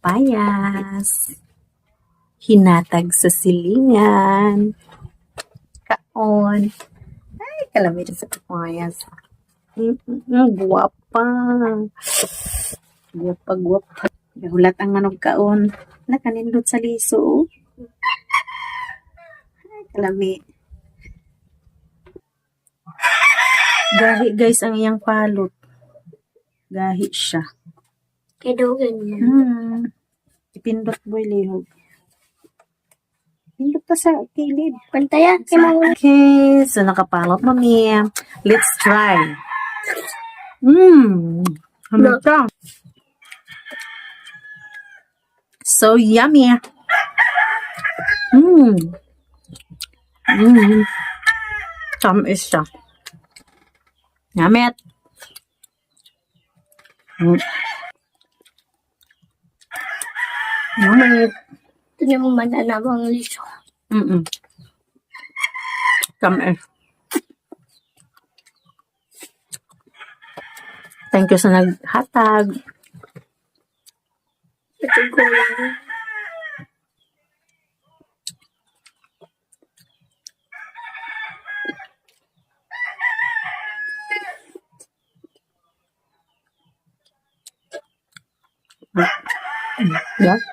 papayas. Hinatag sa silingan. Kaon. Ay, kalamit sa papayas. Guwapa. Guwapa. Hulat ang manog kaon. Nakanindot sa liso. Ay, kalami. Gahi guys ang iyang palot. Gahi siya. Kaya ganyan. Ipindot boy lihog. Pindot pa sa kilid. Pantaya. Okay, so nakapalot mami. Let's try. Ano ka? So yummy. Tamis siya. Yummy. Yummy. Ito niya mo mananamang liso. Tamis. Thank you sa naghatag. Ito ko lang. Yeah.